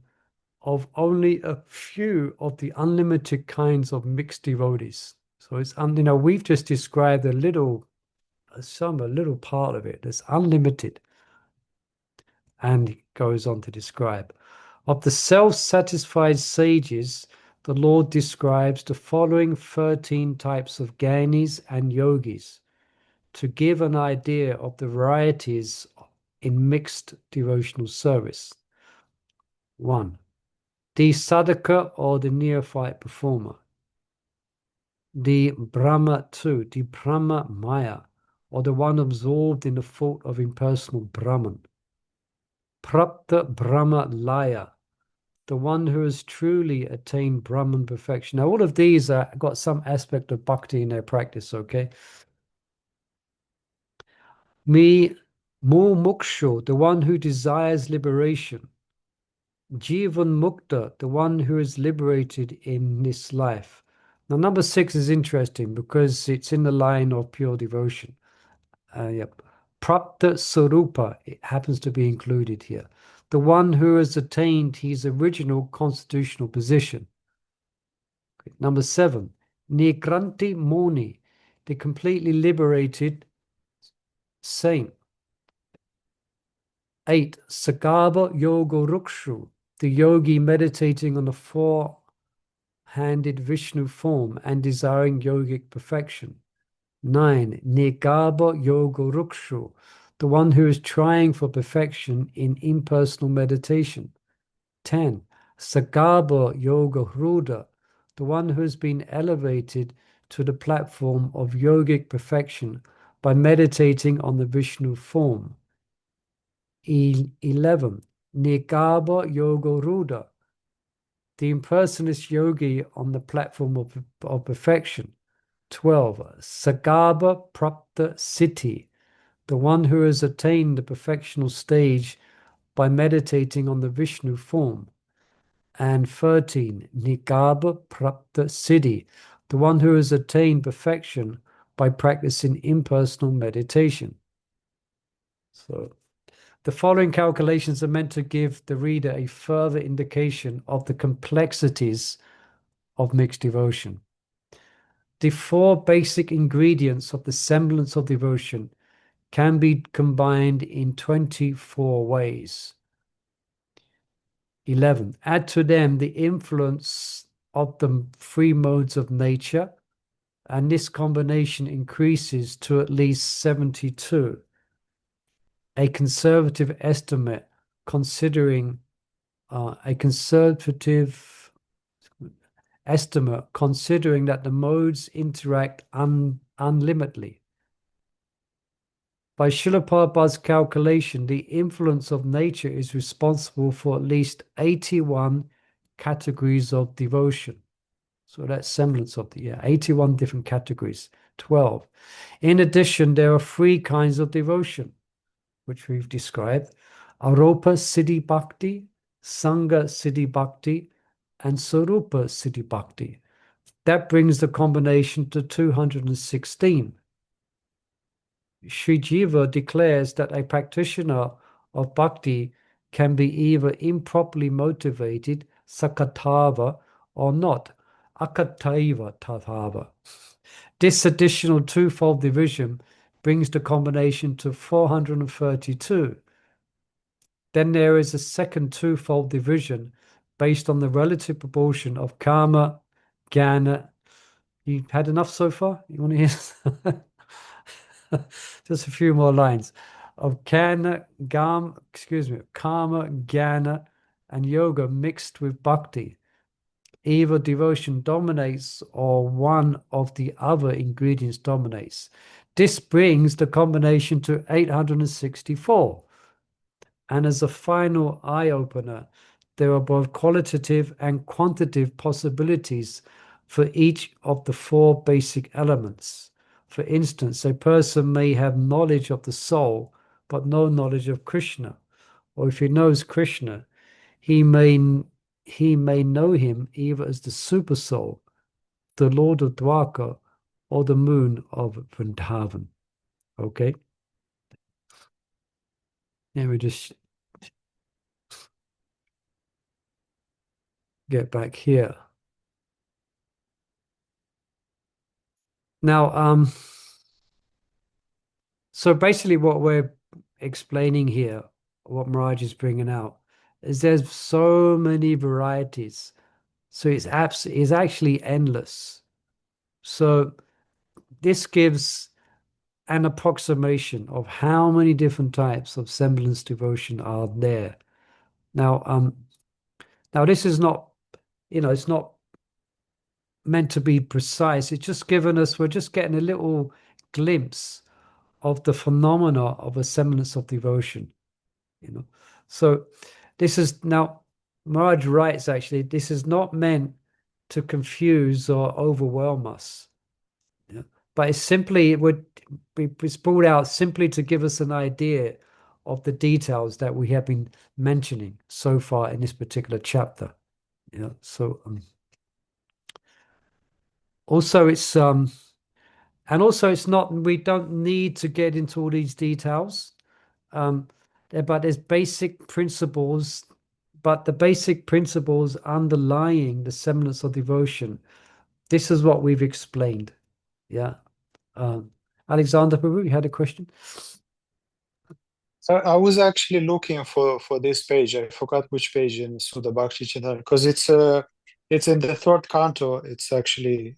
of only a few of the unlimited kinds of mixed devotees. So it's, we've just described a little part of it that's unlimited. And he goes on to describe, of the self-satisfied sages, the Lord describes the following 13 types of jnanis and yogis to give an idea of the varieties in mixed devotional service. 1. The sadhaka, or the neophyte performer. The Brahma 2, the Brahma Maya, or the one absorbed in the thought of impersonal Brahman. Prapta Brahma Laya, the one who has truly attained Brahman perfection. Now, all of these got some aspect of bhakti in their practice, okay? Me Muksho, the one who desires liberation. Jivan Mukta, the one who is liberated in this life. Now, number 6 is interesting because it's in the line of pure devotion. Yep. Prapta Sarupa, it happens to be included here. The one who has attained his original constitutional position. Okay. Number 7, Nigranti Muni, the completely liberated saint. 8, Sagaba Yoga Rukshu, the yogi meditating on the four-handed Vishnu form and desiring yogic perfection. 9, Nigaba Yoga Rukshu, the one who is trying for perfection in impersonal meditation. 10. Sagarbha Yoga Hruda, the one who has been elevated to the platform of yogic perfection by meditating on the Vishnu form. 11. Nigarbha Yoga Hruda, the impersonalist yogi on the platform of perfection. 12. Sagarbha Prapta Siddhi, the one who has attained the perfectional stage by meditating on the Vishnu form. And 13. Nigarbha Prapta Siddhi, the one who has attained perfection by practicing impersonal meditation. So the following calculations are meant to give the reader a further indication of the complexities of mixed devotion. The 4 basic ingredients of the semblance of devotion can be combined in 24 ways. 11. Add to them the influence of the 3 modes of nature, and this combination increases to at least 72. A conservative estimate considering that the modes interact unlimitedly. By Srila Prabhupada's calculation, the influence of nature is responsible for at least 81 categories of devotion. So that's semblance of 81 different categories. 12. In addition, there are 3 kinds of devotion, which we've described: Aropa Siddhi Bhakti, Sangha Siddhi Bhakti, and Sarupa Siddhi Bhakti. That brings the combination to 216. Sri Jiva declares that a practitioner of bhakti can be either improperly motivated, sakatava, or not, akataiva tathava. This additional twofold division brings the combination to 432. Then there is a second twofold division based on the relative proportion of karma, jnana. You had enough so far? You want to hear? Just a few more lines of karma, jnana, and yoga mixed with bhakti. Either devotion dominates or one of the other ingredients dominates. This brings the combination to 864. And as a final eye-opener, there are both qualitative and quantitative possibilities for each of the 4 basic elements. For instance, a person may have knowledge of the soul, but no knowledge of Krishna. Or if he knows Krishna, he may know him either as the super soul, the Lord of Dwarka, or the moon of Vrindavan. Okay? Let me just get back here. Now, so basically what we're explaining here, what Maharaj is bringing out, is there's so many varieties. So it's actually endless. So this gives an approximation of how many different types of semblance devotion are there. Now, this is not, it's not meant to be precise. It's just we're just getting a little glimpse of the phenomena of a semblance of devotion, So this is now, Maharaj writes actually, this is not meant to confuse or overwhelm us, but it's simply, it's brought out simply to give us an idea of the details that we have been mentioning so far in this particular chapter. So also it's it's not, we don't need to get into all these details, but there's basic principles, but the basic principles underlying the semblance of devotion, this is what we've explained. Alexander Prabhu, you had a question? I was actually looking for this page. I forgot which page in Suddha Bhakti Cintamani, because it's in the 3rd canto. It's actually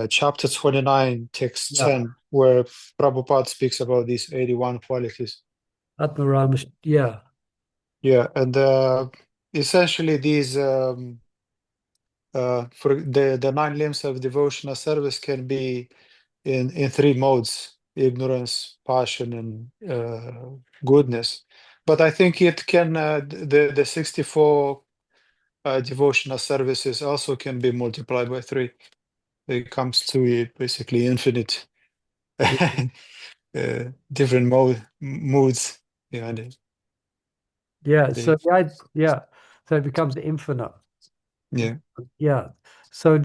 chapter 29, text 10, where Prabhupada speaks about these 81 qualities. Atmarama, yeah. Yeah, and essentially these for the 9 limbs of devotional service can be in 3 modes: ignorance, passion, and goodness. But I think it can the 64 devotional services also can be multiplied by 3. It comes to basically infinite different moods behind it. Yeah, so so it becomes infinite. Yeah. Yeah. So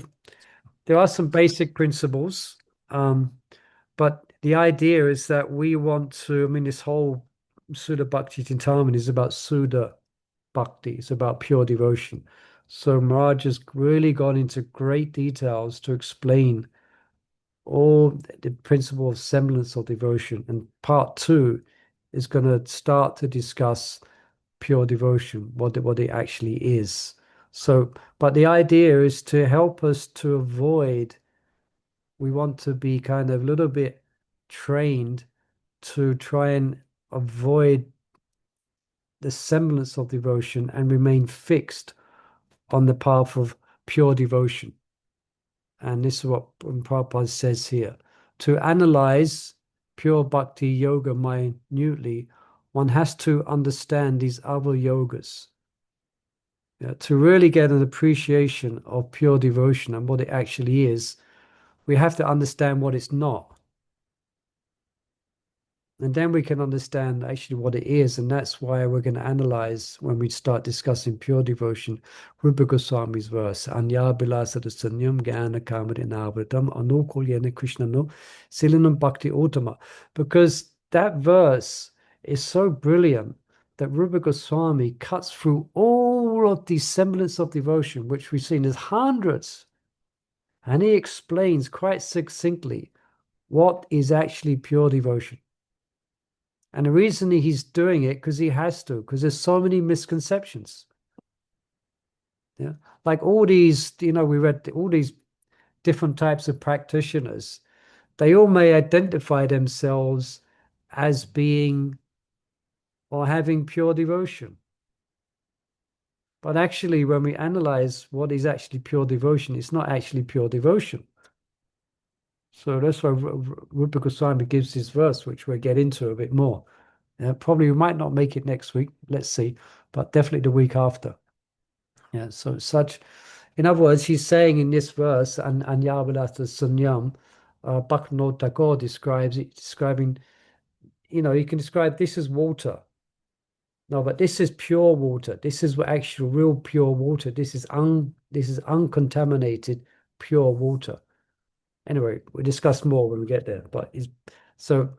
there are some basic principles, but the idea is that we want to, I mean, this whole Suddha Bhakti Cintamani is about Suddha Bhakti. It's about pure devotion. So Maharaj has really gone into great details to explain all the principle of semblance of devotion. And part 2 is going to start to discuss pure devotion, what it actually is. So, but the idea is to help us to avoid, we want to be kind of a little bit trained to try and avoid the semblance of devotion and remain fixed on the path of pure devotion. And this is what Prabhupada says here. To analyze pure bhakti yoga minutely, one has to understand these other yogas. Yeah, to really get an appreciation of pure devotion and what it actually is, we have to understand what it's not. And then we can understand actually what it is. And that's why we're going to analyze when we start discussing pure devotion, Rupa Goswami's verse, Anya Bilasada Sanyam Gyana Kamadinavritam Anukulyana Krishna no Silinam Bhakti Uttama. Because that verse is so brilliant that Rupa Goswami cuts through all of the semblance of devotion, which we've seen as hundreds. And he explains quite succinctly what is actually pure devotion. And the reason he's doing it, because he has to, because there's so many misconceptions. Yeah. Like all these, we read all these different types of practitioners. They all may identify themselves as being or having pure devotion. But actually, when we analyze what is actually pure devotion, it's not actually pure devotion. So that's why Rupa Goswami gives this verse, which we'll get into a bit more. Probably we might not make it next week, let's see, but definitely the week after. Yeah, so in other words, he's saying in this verse, and Yavalata Sunyam, Bhaktivinoda Tagore describing, you can describe this as water. No, but this is pure water. This is what actual real pure water. This is uncontaminated pure water. Anyway, we'll discuss more when we get there. But so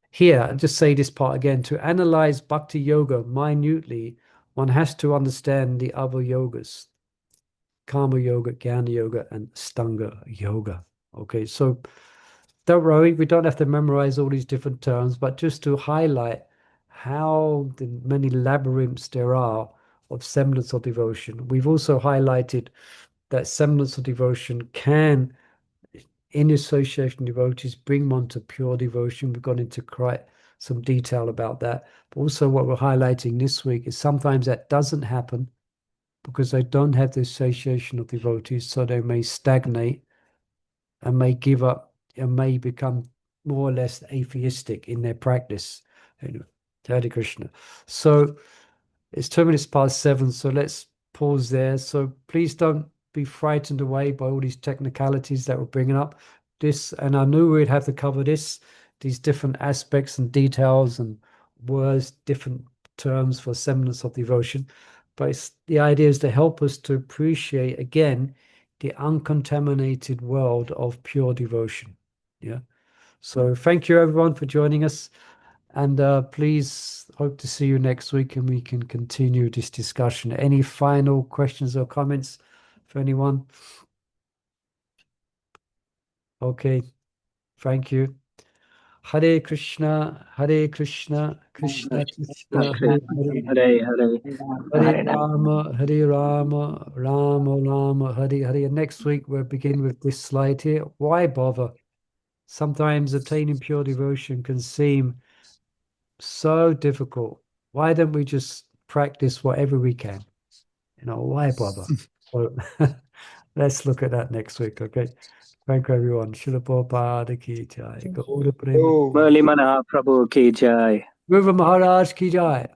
here, I'll just say this part again. To analyze bhakti yoga minutely, one has to understand the other yogas: karma yoga, jnana yoga, and stanga yoga. Okay, so don't worry, we don't have to memorize all these different terms, but just to highlight how the many labyrinths there are of semblance of devotion. We've also highlighted that semblance of devotion can, in association devotees, bring one to pure devotion. We've gone into quite some detail about that. But also what we're highlighting this week is sometimes that doesn't happen because they don't have the association of devotees, so they may stagnate and may give up and may become more or less atheistic in their practice. Hare Krishna. So it's 2 minutes past 7, so let's pause there. So please don't be frightened away by all these technicalities that we're bringing up. And I knew we'd have to cover these different aspects and details and words, different terms for semblance of devotion. But the idea is to help us to appreciate, again, the uncontaminated world of pure devotion. Yeah. So thank you, everyone, for joining us. And please hope to see you next week and we can continue this discussion. Any final questions or comments for anyone? Okay, thank you. Hare Krishna, Krishna, Krishna, Hare Rama, Rama, Rama, Hare Hare. And next week we'll begin with this slide here. Why bother? Sometimes attaining pure devotion can seem so difficult. Why don't we just practice whatever we can? why bother? So let's look at that next week, okay? Thank you, everyone. Srila Prabhupada ki jai. Gaura Prema. Oh, Murli Manohar Prabhu ki jai. Ruva Maharaj ki jai.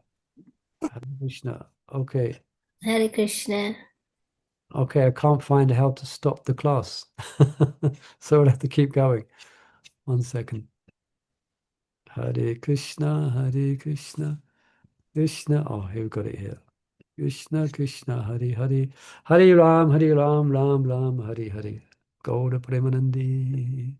Hare Krishna. Okay. Hare Krishna. Okay, I can't find how to stop the class. So we'll have to keep going. 1 second. Hare Krishna, Hare Krishna, Krishna. Oh, here we got it here. Krishna, Krishna, Hare Hare. Hare Ram, Ram, Ram, Hare Hare. Gaura Premanandi.